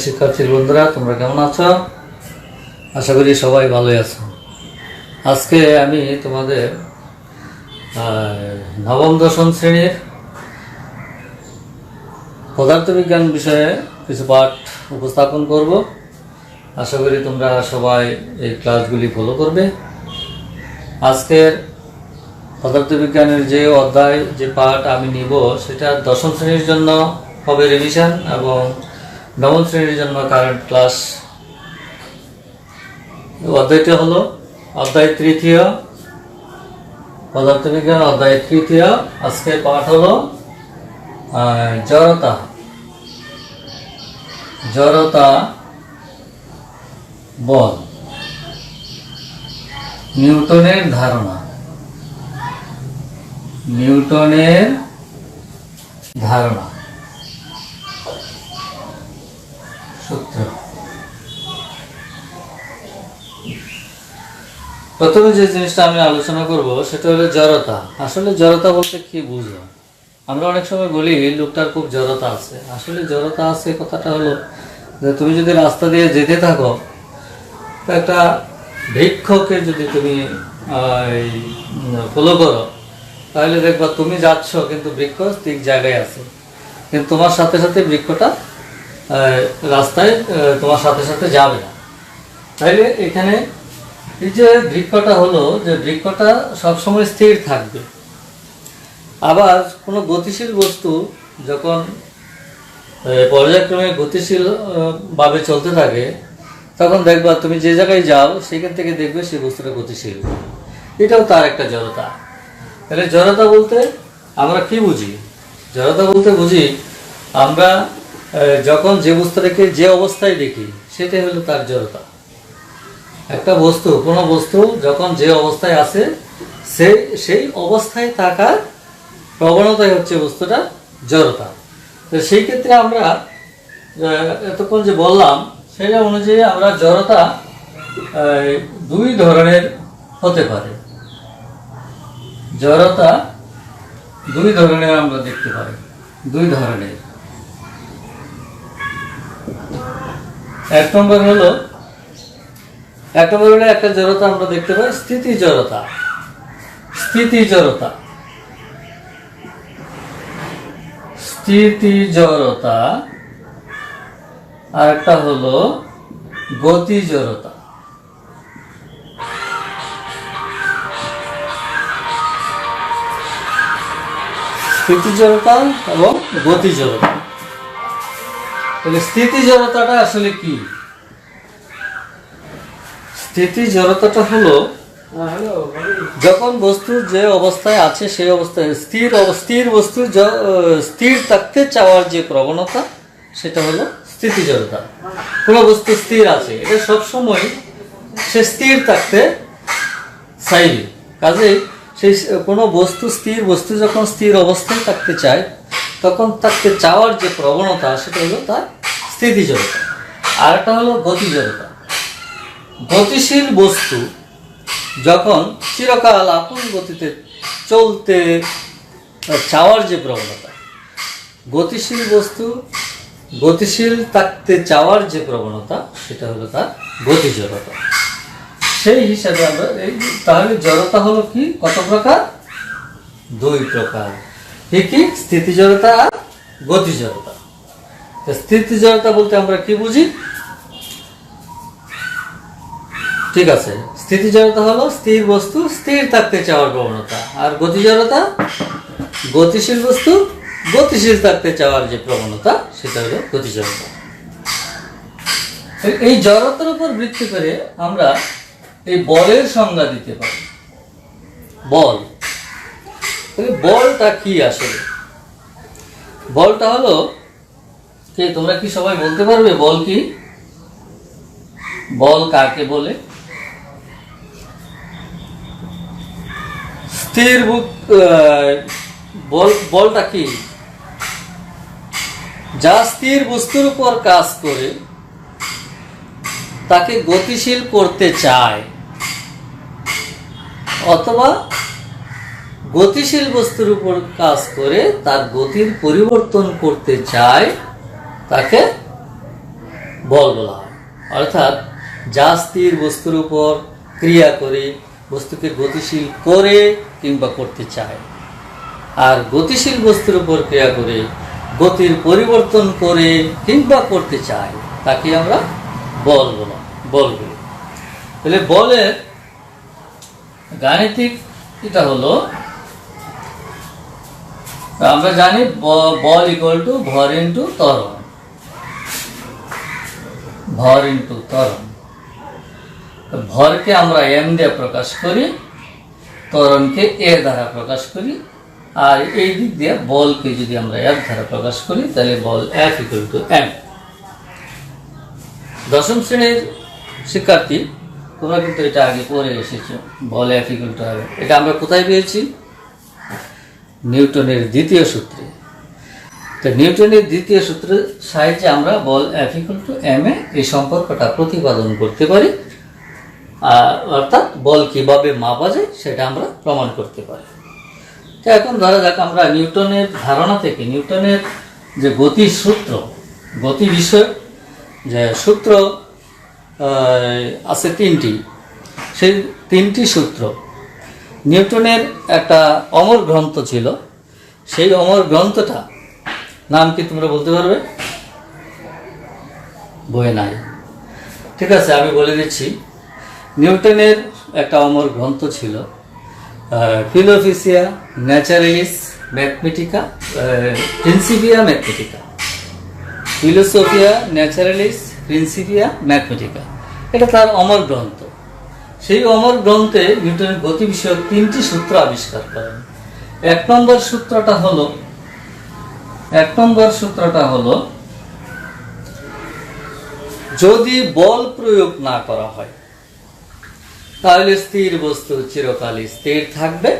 শিক্ষার্থী বন্ধুরা, তোমরা কেমন আছো? আশা করি সবাই ভালোই আছো। আজকে আমি তোমাদের নবম দশম শ্রেণীর পদার্থবিজ্ঞান বিষয়ে কিছু পাঠ উপস্থাপন করব। আশা করি তোমরা সবাই এই ক্লাসগুলি ফলো করবে। আজকের পদার্থবিজ্ঞানের যে অধ্যায়, যে পাঠ আমি নিব, সেটা দশম শ্রেণীর জন্য হবে রিভিশন এবং নবম শ্রেণীর জন্য কারেন্ট ক্লাস। অধ্যায়টা হলো অধ্যায় তৃতীয়, পদার্থবিজ্ঞান অধ্যায় তৃতীয়। আজকের পাঠ হলো জড়তা। জড়তা বল, নিউটনের ধারণা। নিউটনের ধারণা, সূত্র। প্রথমে যে জিনিসটা আমি আলোচনা করব সেটা হলো জড়তা। আসলে জড়তা বলতে কি বুঝো? আমরা অনেক সময় বলি লোকটার খুব জড়তা আছে। আসলে জড়তা আছে কথাটা হলো যে তুমি যদি রাস্তা দিয়ে যেতে থাকো, তো একটা বৃক্ষকে যদি তুমি ফলো করো, তাহলে দেখবা তুমি যাচ্ছ কিন্তু বৃক্ষ ঠিক জায়গায় আছে, কিন্তু তোমার সাথে সাথে বৃক্ষটা রাস্তায় তোমার সাথে সাথে যাবে না। তাইলে এখানে এই যে বৃক্ষটা হলো, যে বৃক্ষটা সবসময় স্থির থাকবে। আবার কোনো গতিশীল বস্তু যখন পর্যায়ক্রমে গতিশীল ভাবে চলতে থাকে, তখন দেখবা তুমি যে জায়গায় যাও সেখান থেকে দেখবে সেই বস্তুটা গতিশীল। এটাও তার একটা জড়তা। তাহলে জড়তা বলতে আমরা কি বুঝি? জড়তা বলতে বুঝি আমরা যখন যে বস্তুটাকে যে অবস্থায় দেখি সেটাই হলো তার জড়তা। একটা বস্তু, কোনো বস্তু যখন যে অবস্থায় আছে সেই অবস্থায় থাকার প্রবণতাই হচ্ছে বস্তুটা জড়তা। তো সেই ক্ষেত্রে আমরা এতক্ষণ যে বললাম সেটা অনুযায়ী আমরা জড়তা দুই ধরনের হতে পারে। জড়তা দুই ধরনের আমরা দেখতে পাই, দুই ধরনের। এক নম্বর হলো একটা জড়তা আমরা দেখতে পাই স্থিতি জড়তা। স্থিতি জড়তা, স্থিতি জড়তা। আর একটা হলো গতি জড়তা। স্থিতি জড়তা এবং গতি জড়তা। তাহলে স্থিতি জড়তাটা আসলে কি? স্থিতি জড়তাটা হলো যখন বস্তু যে অবস্থায় আছে সেই অবস্থায় স্থির বস্তু স্থির থাকতে চাওয়ার যে প্রবণতা, সেটা হলো স্থিতি জড়তা। কোনো বস্তু স্থির আছে, এটা সবসময় সে স্থির থাকতে চাইবে। কাজে সেই কোনো স্থির বস্তু যখন স্থির অবস্থায় থাকতে চায়, তখন থাকতে চাওয়ার যে প্রবণতা, সেটা হলো তার স্থিতি জড়তা। আর একটা হলো গতি জড়তা। গতিশীল বস্তু যখন চিরকাল আপন গতিতে চলতে চাওয়ার যে প্রবণতা, গতিশীল বস্তু গতিশীল থাকতে চাওয়ার যে প্রবণতা, সেটা হলো তার গতি জড়তা। সেই হিসাবে আমরা তাহলে জড়তা হলো কি, কত প্রকার? দুই প্রকার। কি? স্থিতি জড়তা আর গতি জড়তা। স্থিতি জড়তা বলতে আমরা কি বুঝি? ঠিক আছে, স্থিতি জড়তা হলো স্থির বস্তু স্থির থাকতে চাওয়ার প্রবণতা, আর গতি জড়তা গতিশীল বস্তু গতিশীল থাকতে চাওয়ার যে প্রবণতা, সেটা হলো গতি জড়তা। এই জড়তার উপর ভিত্তি করে আমরা এই বলের সংজ্ঞা দিতে পারি। বল, বলটা কি আসলে? বলটা হলো কি, তোমরা কি সবাই বলতে পারবে বল কি? বল কাকে বলে? স্থির বলটা কি? যা স্থির বস্তুর উপর কাজ করে তাকে গতিশীল করতে চায়, অথবা গতিশীল বস্তুর উপর কাজ করে তার গতির পরিবর্তন করতে চায়, তাকে বল বলা হয়। অর্থাৎ যা স্থির বস্তুর উপর ক্রিয়া করে বস্তুকে গতিশীল করে কিংবা করতে চায়, আর গতিশীল বস্তুর উপর ক্রিয়া করে গতির পরিবর্তন করে কিংবা করতে চায় তাকে আমরা বল বলি। তাহলে বলের গাণিতিক এটা হলো, আমরা জানি বল ইকুয়াল টু ভর ইন্টু ত্বরণ। ভর ইন্টু ত্বরণ, ভরকে আমরা এম দিয়ে প্রকাশ করি, ত্বরণকে এ দ্বারা প্রকাশ করি, আর এই দিক দিয়ে বলকে যদি আমরা এফ দ্বারা প্রকাশ করি তাহলে বল এফ ইকুয়াল টু এম। দশম শ্রেণীর শিক্ষার্থী, তোমরা কিন্তু এটা আগে পড়ে এসেছো, বল এফ ইকুয়াল টু এম। এটা আমরা কোথায় পেয়েছি? নিউটনের দ্বিতীয় সূত্রে। তো নিউটনের দ্বিতীয় সূত্রের সাহায্যে আমরা বল F equal two M A এই সম্পর্কটা প্রতিপাদন করতে পারি, অর্থাৎ বল কিভাবে মাপা যায় সেটা আমরা প্রমাণ করতে পারি। তো এখন ধরা যাক আমরা নিউটনের ধারণা থেকে, নিউটনের যে গতির সূত্র, গতি বিষয়ক যে সূত্র আছে তিনটি, সেই তিনটি সূত্র নিউটনের একটা অমর গ্রন্থ ছিল, সেই অমর গ্রন্থটা নাম কি তোমরা বলতে পারবে? বইয়ে নাই, ঠিক আছে, আমি বলে দিচ্ছি। নিউটনের একটা অমর গ্রন্থ ছিল, Philosophiae Naturalis Mathematica Principia Mathematica. Philosophiae Naturalis Principia Mathematica, এটা তার অমর গ্রন্থ। সেই অমর গ্রন্থে নিউটনের গতি বিষয়ক তিনটি সূত্র আবিষ্কার করেন। এক নম্বর সূত্রটা হলো যদি বল প্রয়োগ না করা হয় তাহলে স্থির বস্তু চিরকালই স্থির থাকবে,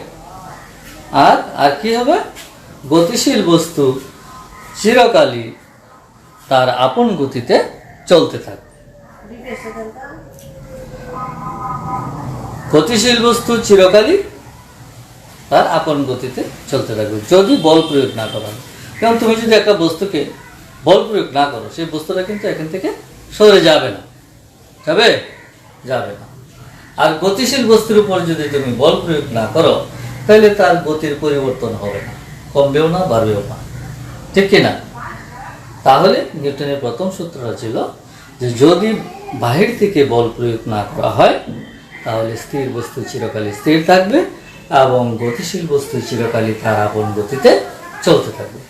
আর কি হবে? গতিশীল বস্তু চিরকালই তার আপন গতিতে চলতে থাকবে। গতিশীল বস্তু চিরকালই তার আপন গতিতে চলতে থাকবে যদি বল প্রয়োগ না করা হয়। কারণ তুমি যদি একটা বস্তুকে বল প্রয়োগ না করো, সেই বস্তুটা কিন্তু এখান থেকে সরে যাবে না। আর গতিশীল বস্তুর উপর যদি তুমি বল প্রয়োগ না করো তাহলে তার গতির পরিবর্তন হবে না, কমবেও না বাড়বেও না, ঠিক কিনা? তাহলে নিউটনের প্রথম সূত্রটা ছিল যে যদি বাহির থেকে বল প্রয়োগ না করা হয় তাহলে স্থির বস্তু চিরকালই স্থির থাকবে এবং গতিশীল বস্তু চিরকালই তার আপন গতিতে চলতে থাকবে।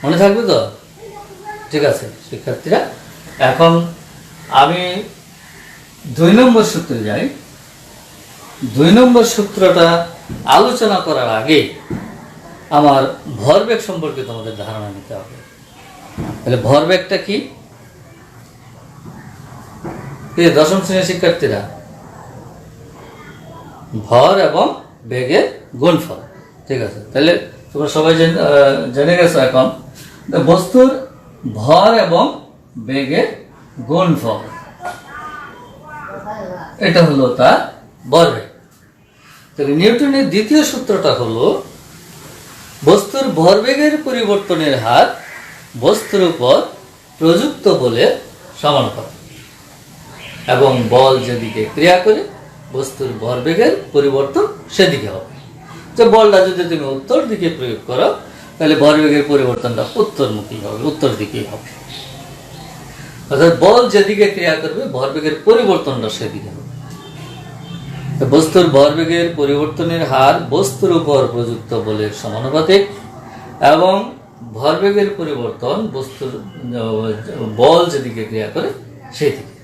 মনে থাকবে তো? ঠিক আছে শিক্ষার্থীরা, এখন আমি 2 নম্বর সূত্রে যাই। 2 নম্বর সূত্রটা আলোচনা করার আগে আমার ভরবেগ সম্পর্কে তোমাদের ধারণা নিতে হবে। তাহলে ভরবেগটা কি? দশম শ্রেণীর শিক্ষার্থীরা, ভর এবং বেগের গুণফল, ঠিক আছে? তাহলে তোমরা সবাই জেনে গেছো এখন বস্তুর ভর এবং বেগের গুণফল, এটা হলো তার ভরবেগ। তাহলে নিউটনের দ্বিতীয় সূত্রটা হলো বস্তুর ভরবেগের পরিবর্তনের হার বস্তুর উপর প্রযুক্ত বলের সমানুপাতিক এবং বল যেদিকে ক্রিয়া করে বস্তুর ভরবেগের পরিবর্তন সেদিকে হবে। যে বলটা যদি তুমি উত্তর দিকে প্রয়োগ করো তাহলে ভরবেগের পরিবর্তনটা উত্তরমুখী হবে, উত্তর দিকেই হবে। অর্থাৎ বল যেদিকে ক্রিয়া করবে ভরবেগের পরিবর্তনটা সেদিকে হবে। বস্তুর ভরবেগের পরিবর্তনের হার বস্তুর উপর প্রযুক্ত বলের সমানুপাতিক এবং ভরবেগের পরিবর্তন বস্তুর বল যেদিকে ক্রিয়া করে সেদিকে।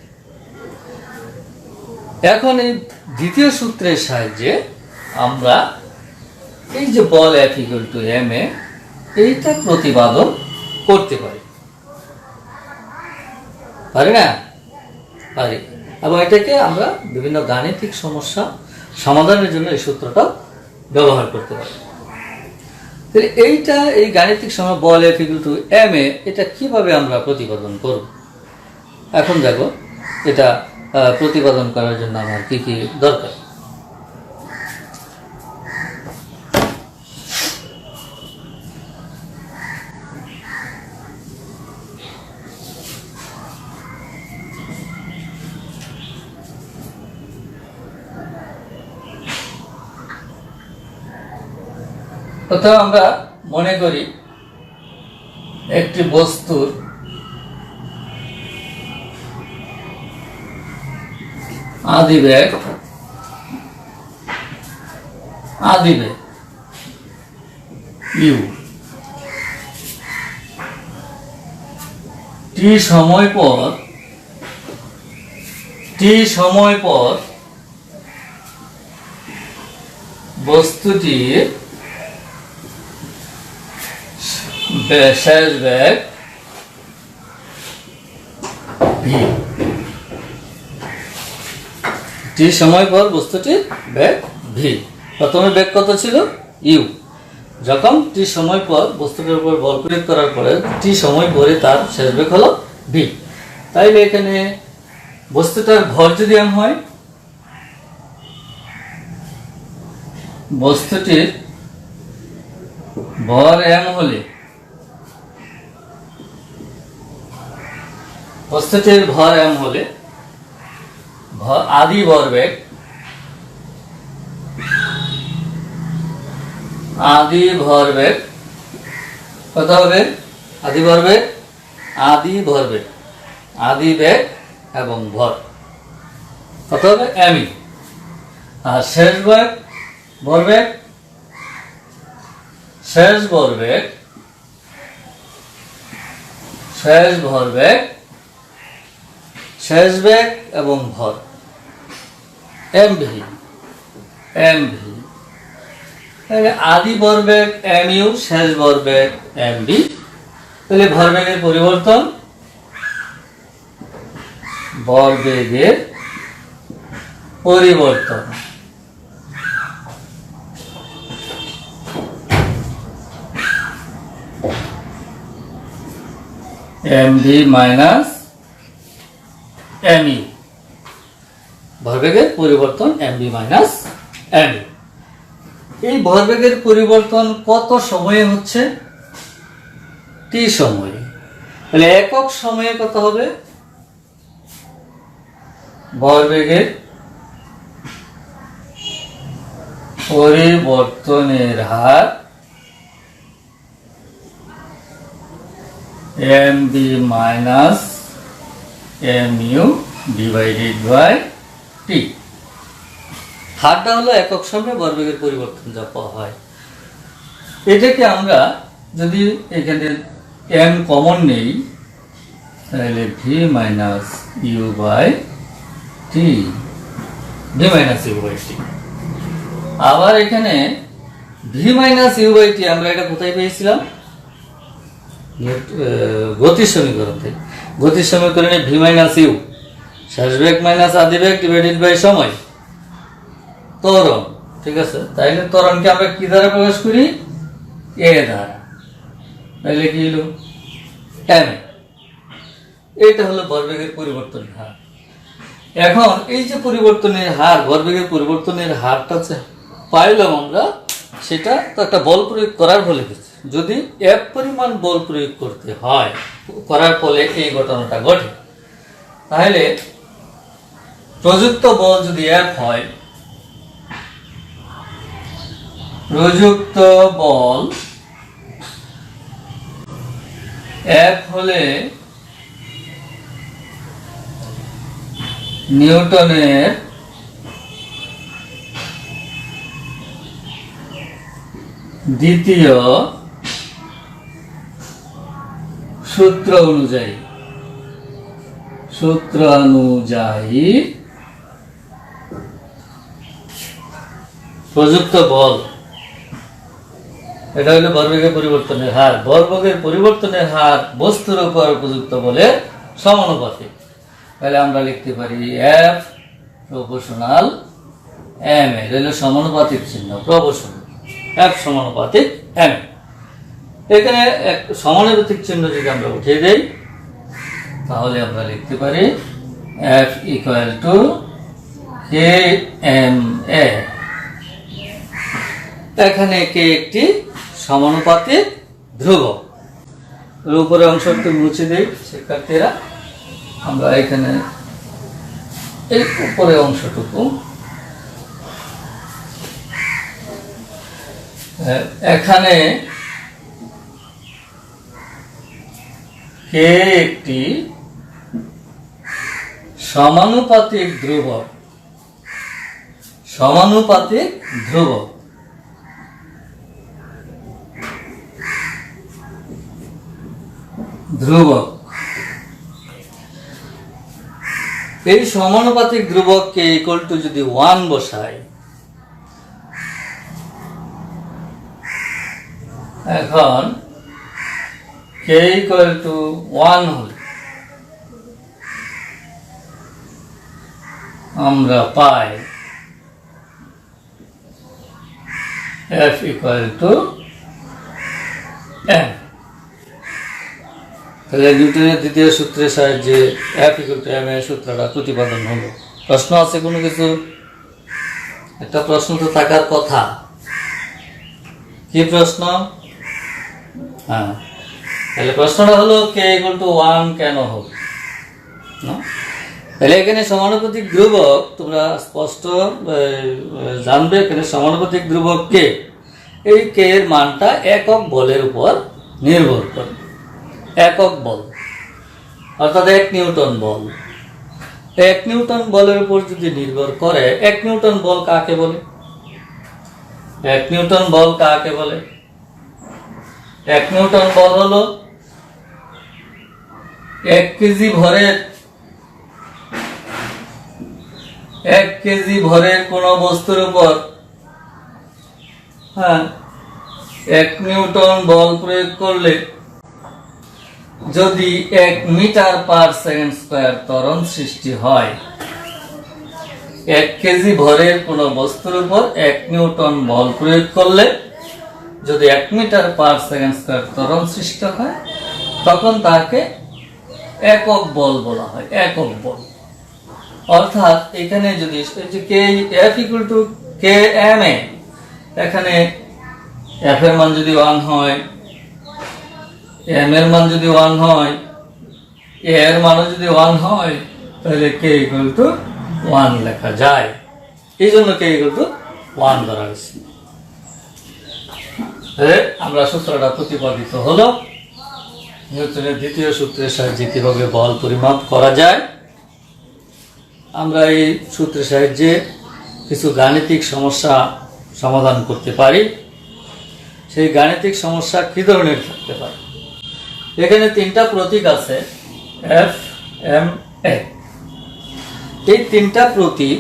এখন এই দ্বিতীয় সূত্রের সাহায্যে আমরা এই যে বল F equal two M A এইটা প্রতিপাদন করতে পারি না? পারি। এবং এটাকে আমরা বিভিন্ন গাণিতিক সমস্যা সমাধানের জন্য এই সূত্রটা ব্যবহার করতে পারি। এই গাণিতিক সময় বল F equal two M A এটা কিভাবে আমরা প্রতিপাদন করব? এখন দেখো এটা প্রতিপাদন করার জন্য আমার কি কি দরকার। প্রথমে আমরা মনে করি একটি বস্তুর আদিবেগ ইউ, টি সময় পর বস্তুটির শেষ বেগ ভি। টি সময় পর বস্তুটির বেগ ভি। প্রথমে বেগ কত ছিল? ইউ। যখন টি সময় পর বস্তুটির উপর বল প্রয়োগ করার পরে টি সময় পরে তার শেষ বেগ হলো ভি। তাইলে এখানে বস্তুটার ভর যদি এম হয়, বস্তুটির ভর এম হলে আদি ভরবেগ কত হবে? আদি বেগ এবং ভর কত হবে? এমই। আর শেষ বেগ এবং ভর এম ভি। আদি ভরবেগ এম ইউ, শেষ ভরবেগ এম ভি। তাহলে ভরবেগের পরিবর্তন M V minus M U. ভরবেগের পরিবর্তন M V minus M U. এই ভরবেগের পরিবর্তন কত সময়ে হচ্ছে? টি সময়ে। তাহলে একক সময়ে কত হবে? ভরবেগের পরিবর্তনের হার M V minus M U divided by T. হারটা হলো একক সময়ে ভরবেগের পরিবর্তন যা পাওয়া হয়। এটাকে আমরা যদি এখানে এম কমন নেই, তাহলে V minus you by T, আবার এখানে V minus you by T আমরা এটা কোথায় পেয়েছিলাম? গতির সমীকরণ থেকে। গতির সমীকরণে ভি মাইনাস ইউ শেষ বেগ মাইনাস আদি বেগ ডিভাইডেড বাই সময় ত্বরণ। ঠিক আছে, তাইলে ত্বরণকে আমরা কি দ্বারা প্রকাশ করি? এ দ্বারা। তাইলে কি হলো? এম। এইটা হলো ভরবেগের পরিবর্তনের হার। এখন এই যে পরিবর্তনের হার, ভরবেগের পরিবর্তনের হারটা পাইলাম আমরা, সেটা তো একটা বল প্রয়োগ করার ফলে হচ্ছে। যদি এক পরিমাণ বল প্রয়োগ করতে হয়, করার ফলে এই ঘটনাটা ঘটে, তাহলে প্রযুক্ত বল যদি এক হয়, প্রযুক্ত বল এক হলে নিউটনের দ্বিতীয় সূত্র অনুযায়ী প্রযুক্ত বল, এটা হলো ভরবেগের পরিবর্তনের হার। ভরবেগের পরিবর্তনের হার বস্তুর উপর প্রযুক্ত বলের সমানুপাতিক। তাহলে আমরা লিখতে পারি এফ প্রপোর্শনাল এম। এটা হলো সমানুপাতিক চিহ্ন, প্রপোর্শনাল। এফ সমানুপাতিক এম। এখানে এক সমানুপাতিক চিহ্ন যদি আমরা উঠিয়ে দেই, তাহলে আমরা লিখতে পারি F equal to K M A. এখানে কে একটি সমানুপাতিক ধ্রুবক। উপরের অংশটি মুছে দেই শিক্ষার্থীরা। আমরা এখানে এই উপরের অংশটুকু এখানে কে একটি সমানুপাতিক ধ্রুবক। সমানুপাতিক ধ্রুবক। ধ্রুবক এই সমানুপাতিক ধ্রুবককে ইকুয়াল টু যদি 1 বসাই, এখন কে ইকুয়াল টু 1 হলে আমরা পাই f ইকুয়াল টু m। তাহলে নিউটনের দ্বিতীয় সূত্রের সাহায্যে f ইকুয়াল টু m এর সূত্রটা প্রতিপাদন হলো। প্রশ্ন আছে কোনো কিছু? একটা প্রশ্ন তো থাকার কথা। কি প্রশ্ন? হ্যাঁ, তাহলে প্রশ্নটা হলো কে ইকুয়াল টু 1 কেন হবে না? তাহলে এখানে সমানুপাতিক ধ্রুবক তোমরা স্পষ্ট জানবে। এখানে সমানুপাতিক ধ্রুবক কে, এই কে এর মানটা একক বলের উপর নির্ভর করে। একক বল অর্থাৎ 1 নিউটন বল। 1 নিউটন বলের উপর যদি নির্ভর করে, 1 নিউটন বল কাকে বলে? 1 নিউটন বল কাকে বলে? 1 নিউটন বল হলো 1 কেজি ভরের 1 কেজি ভরের কোন বস্তুর উপর 1 নিউটন বল প্রয়োগ করলে যদি 1 মিটার পার সেকেন্ড স্কয়ার ত্বরণ সৃষ্টি হয়। 1 কেজি ভরের কোন বস্তুর উপর 1 নিউটন বল প্রয়োগ করলে যদি 1 মিটার পার সেকেন্ড স্কয়ার ত্বরণ সৃষ্টি হয়, তখন তাকে একক বল বলা হয়। একক বল অর্থাৎ এখানে যদি K f equal to K M A, এখানে f এর মান যদি 1 হয়, m এর মান যদি 1 হয়, a এর মানও যদি 1 হয়, তাহলে k ইকুয়াল টু 1 লেখা যায়। এই জন্য k ইকুয়াল টু 1 ধরা হয়েছে। আমরা সূত্রটা প্রতিপাদিত হলো। নিউটনের দ্বিতীয় সূত্রের সাহায্যে কিভাবে বল পরিমাপ করা যায়, আমরা এই সূত্রের সাহায্যে কিছু গাণিতিক সমস্যা সমাধান করতে পারি। সেই গাণিতিক সমস্যা কি ধরনের থাকতে পারে? এখানে 3টা প্রতীক আছে, f m a। এই 3টা প্রতীক,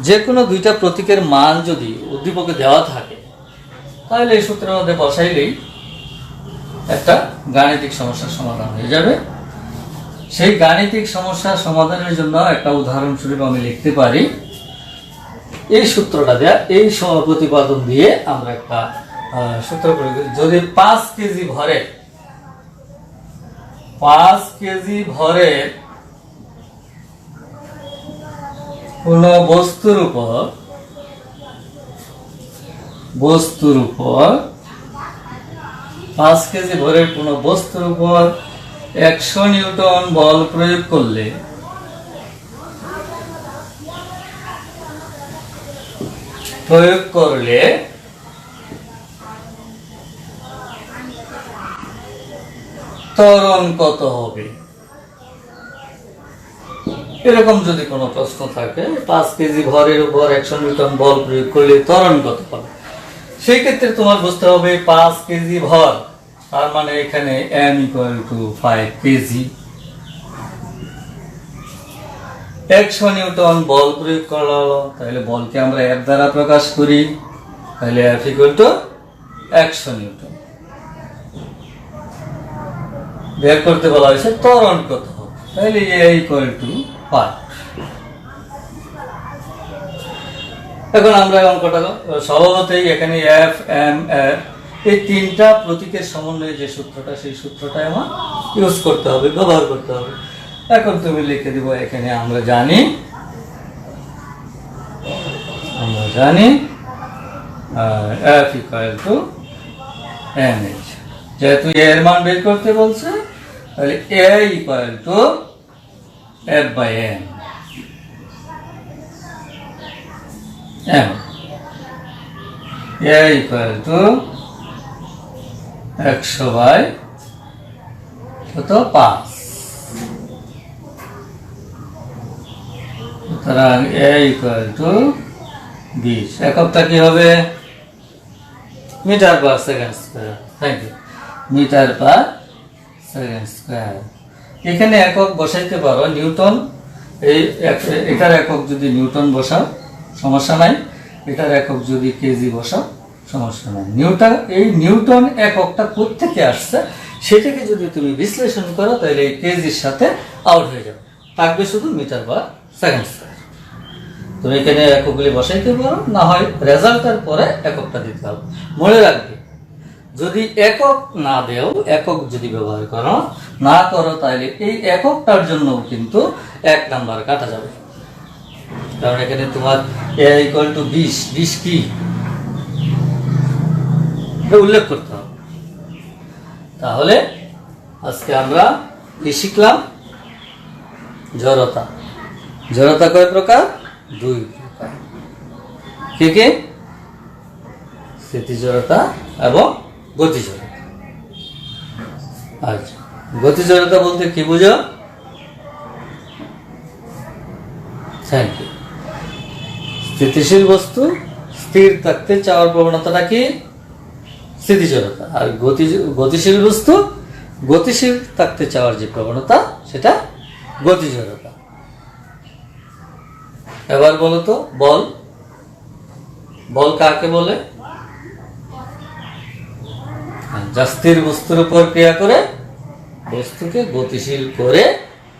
যে কোনো 2টা প্রতীকের মান যদি উদ্দীপকে দেওয়া থাকে, তাহলে এই সূত্রের মধ্যে বসাইলেই একটা গাণিতিক সমস্যার সমাধান হয়ে যাবে। সেই গাণিতিক সমস্যা সমাধানের জন্য একটা উদাহরণস্বরূপ আমি লিখতে পারি। এই সূত্রটা দেয়া, এই প্রতিপাদন দিয়ে আমরা একটা সূত্র প্রয়োগ করি। যদি 5 কেজি ভরে 5 কেজি ভরের কোন বস্তুর উপর 5 কেজি ভরের কোন বস্তুর উপর 100 নিউটন বল প্রয়োগ করলে ত্বরণ কত হবে? এরকম যদি কোনো প্রশ্ন থাকে, 5 কেজি ভরের উপর 100 নিউটন বল প্রয়োগ করলে ত্বরণ কত হবে, সেই ক্ষেত্রে তোমার বুঝতে হবে 5 কেজি ভর, তার মানে এখানে m equal to 5 KG. 100 newton বল প্রয়োগ করা হলো, তাহলে বলকে আমরা F দ্বারা প্রকাশ করি, তাহলে F ইকুয়াল টু 100 নিউটন। বের করতে বলা হয়েছে ত্বরণ কত হবে, তাহলে A ইকুয়াল টু 5। এখন আমরা অঙ্কটা স্বভাবতই এখানে F M F এই 3টা প্রতীকের সমন্বয়ে যে সূত্রটা, সেই সূত্রটা আমার ইউজ করতে হবে, ব্যবহার করতে হবে। এখন তুমি লিখে দিব, এখানে আমরা জানি F ইকুয়াল টু mh। যেহেতু a এর মান বের করতে বলছে, তাহলে a equal to f by m। A equal to 100/5। সুতরাং এ ইকুয়াল টু 20। এককটা কি হবে? Metre per second square. Thank you. Metre per second square. এখানে একক বসাইতে পারো নিউটন। এটার একক যদি নিউটন বসাও সমস্যা নাই, এটার একক যদি কেজি বসাও সমস্যা নাই। এই নিউটন এককটা কোত্থেকে আসছে সেটাকে যদি তুমি বিশ্লেষণ করো তাহলে এই কেজির সাথে আউট হয়ে যাবে, থাকবে শুধু মিটার পার সেকেন্ড স্কয়ার। তুমি এখানে এককগুলি বসাইতে পারো, না হয় রেজাল্টের পরে এককটা দিতে হবে। মনে রাখবে, যদি একক না দেও, একক যদি ব্যবহার না করো তাহলে এই এককটার জন্য কিন্তু 1 নাম্বার কাটা যাবে। কারণ এখানে তোমার এ ইকুয়াল টু 20 কি উল্লেখ করতে হবে। তাহলে আজকে আমরা কি শিখলাম? জড়তা। জড়তা কয় প্রকার? 2 প্রকার। কি? স্থিতি জড়তা এবং গতি জড়তা। আচ্ছা, গতি জড়তা বলতে কি বুঝো? Thank you. স্থিতিশীল বস্তু স্থির থাকতে চাওয়ার প্রবণতাটা কি? স্থিতি জড়তা। আর গতিশীল বস্তু গতিশীল থাকতে চাওয়ার যে প্রবণতা সেটা গতি জড়তা। এবার বলো তো, বল কাকে বলে? যা স্থির বস্তুর উপর ক্রিয়া করে বস্তুকে গতিশীল করে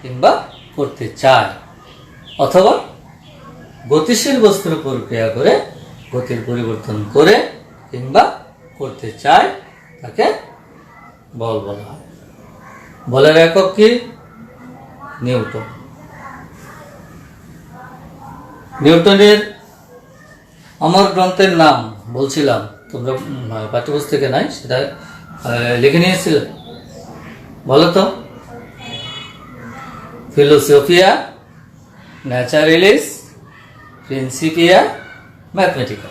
কিংবা করতে চায়, অথবা গতিশীল বস্তুর উপর ক্রিয়া করে গতির পরিবর্তন করে কিংবা করতে চায়, তাকে বল বলা হয়। বলের একক কি? নিউটন। নিউটনের আমার গ্রন্থের নাম বলছিলাম, তোমরা পাঠ্যপুস্তকে নাই, সেটা লিখে নিয়েছিলে। বলো তো, ফিলোসফিয়া ন্যাচারালিস প্রিন্সিপিয়া ম্যাথমেটিকা।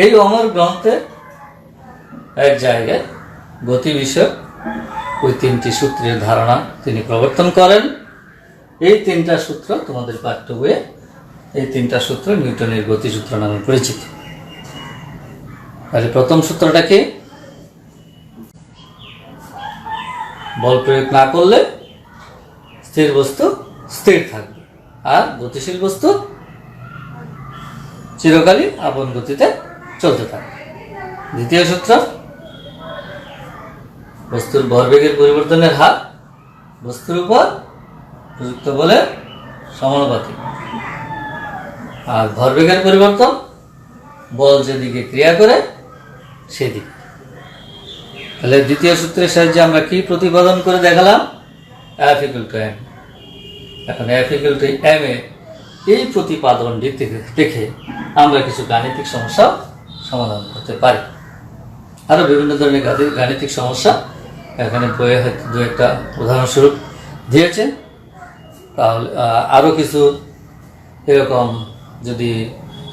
এই অমর গ্রন্থে এক জায়গায় গতি বিষয়ক ওই 3টি সূত্রের ধারণা তিনি প্রবর্তন করেন। এই 3টা সূত্র তোমাদের পাঠ্য বইয়ে, এই 3টা সূত্র নিউটনের গতিসূত্র নামে পরিচিত। তাহলে প্রথম সূত্রটা কি? বল প্রয়োগ না করলে স্থির বস্তু স্থির থাকবে, আর গতিশীল বস্তু চিরকালই আপন গতিতে চলতে থাকবে। দ্বিতীয় সূত্র, বস্তুর ভরবেগের পরিবর্তনের হার বস্তুর উপর প্রযুক্ত বলের সমানুপাতিক। আর ভরবেগের পরিবর্তন বল যেদিকে ক্রিয়া করে সেদিকে। তাহলে দ্বিতীয় সূত্রের সাহায্যে আমরা কি প্রতিপাদন করে দেখালাম? F = m। এখন F = m এ এই প্রতিপাদনটি দেখে আমরা কিছু গাণিতিক সমস্যা সমাধান করতে পারি। আরো বিভিন্ন ধরনের গাণিতিক সমস্যা এখানে বইয়ে হয়তো 2-1টা উদাহরণস্বরূপ দিয়েছে। তাহলে আরো কিছু এরকম যদি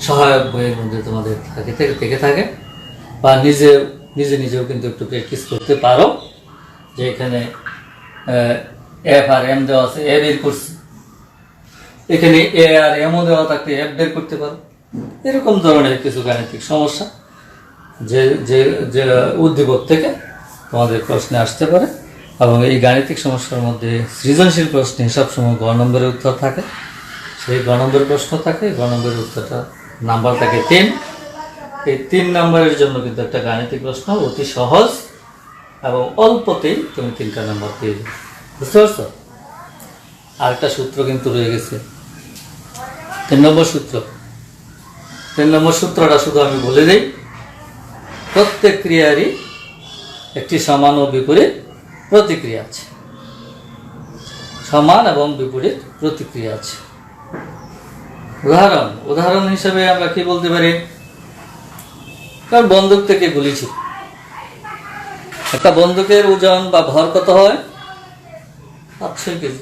সহায়ক বইয়ের মধ্যে তোমাদের থেকে থাকে, বা নিজেও কিন্তু একটু প্র্যাকটিস করতে পারো, যে এখানে এফ আর এম দেওয়া আছে, এ বের করছি, এখানে এ আর এমও দেওয়া থাকতে এফ বের করতে পারো। এরকম ধরনের কিছু গাণিতিক সমস্যা যে উদ্দীপক থেকে তোমাদের প্রশ্নে আসতে পারে। এবং এই গাণিতিক সমস্যার মধ্যে সৃজনশীল প্রশ্নে সবসময় গ নম্বরের উত্তর থাকে। সেই গ নম্বরের প্রশ্ন থাকে, গ নম্বরের উত্তরটা নাম্বার থাকে 3। এই 3 নম্বরের জন্য কিন্তু একটা গাণিতিক প্রশ্ন অতি সহজ এবং অল্পতেই তুমি 3টা নাম্বার পেয়ে যাবে। বুঝতে পারছো? আরেকটা সূত্র কিন্তু রয়ে গেছে, 3 নম্বর সূত্র। 3 নম্বর সূত্রটা শুধু আমি বলে দিই, প্রত্যেক ক্রিয়ারই একটি সমান ও বিপরীত প্রতিক্রিয়া আছে। সমান এবং বিপরীত প্রতিক্রিয়া আছে। উদাহরণ হিসেবে আমরা কি বলতে পারি? কারণ বন্দুক থেকে গুলি ছিল, একটা বন্দুকের ওজন বা ভর কত হয়? 500 কেজি।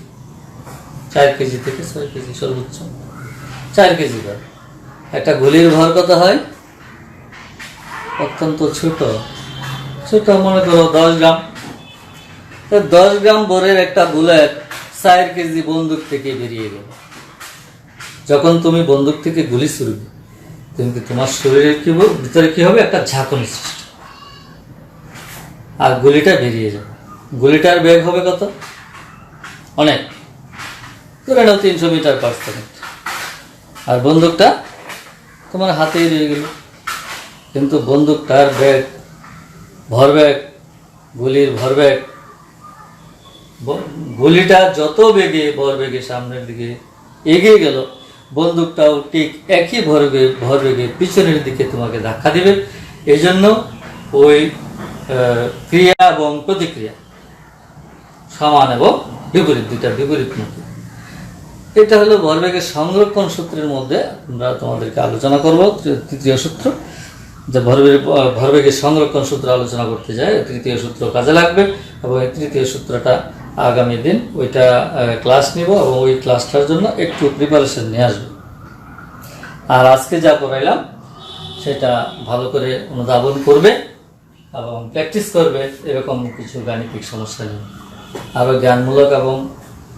4 কেজি থেকে 6 কেজি সর্বোচ্চ 4 কেজি ভর। একটা গুলির ভর কত হয়? অত্যন্ত ছোট ছোট, মনে করো 10 গ্রাম। 10 গ্রাম বরের একটা বুলেট 4 কেজি বন্দুক থেকে বেরিয়ে গেল। যখন তুমি বন্দুক থেকে গুলি ছুড়বে, কিন্তু তোমার শরীরের ভিতরে কি হবে, একটা ঝাঁকুনি সৃষ্টি, আর গুলিটা বেরিয়ে যাবে। গুলিটার বেগ হবে কত, অনেক, ধরে নাও 300 মিটার পার সেকেন্ড, আর বন্দুকটা তোমার হাতেই রয়ে গেল। কিন্তু বন্দুকটার বেগ, ভরবেগ, গুলির ভরবেগ, গুলিটা যত বেগে ভরবেগে সামনের দিকে এগিয়ে গেল, বন্দুকটাও ঠিক একই ভরবেগে পিছনের দিকে তোমাকে ধাক্কা দিবে। এই জন্য ওই ক্রিয়া এবং প্রতিক্রিয়া সমান এবং বিপরীত, দুইটা বিপরীতমুখী। এটা হলো ভরবেগের সংরক্ষণ সূত্রের মধ্যে আমরা তোমাদেরকে আলোচনা করব, তৃতীয় সূত্র। যে ভরবেগের সংরক্ষণ সূত্র আলোচনা করতে যায়, তৃতীয় সূত্র কাজে লাগবে। এবং এই তৃতীয় সূত্রটা আগামী দিন ওইটা ক্লাস নিব, এবং ওই ক্লাসটার জন্য একটু প্রিপারেশন নিয়ে আসবো। আর আজকে যা পড়াইলাম সেটা ভালো করে অনুধাবন করবে এবং প্র্যাকটিস করবে। এরকম কিছু গাণিতিক সমস্যা নেই, আরও জ্ঞানমূলক এবং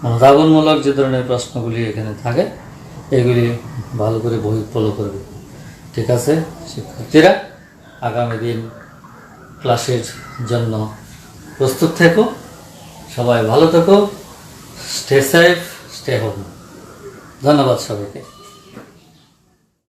অনুধাবনমূলক যে ধরনের প্রশ্নগুলি এখানে থাকে, এগুলি ভালো করে বই ফলো করবে। ঠিক আছে শিক্ষার্থীরা, আগামী দিন ক্লাসের জন্য প্রস্তুত থেকো। সবাই ভালো থেকো, স্টে সেফ, স্টে হোম। ধন্যবাদ সবাইকে।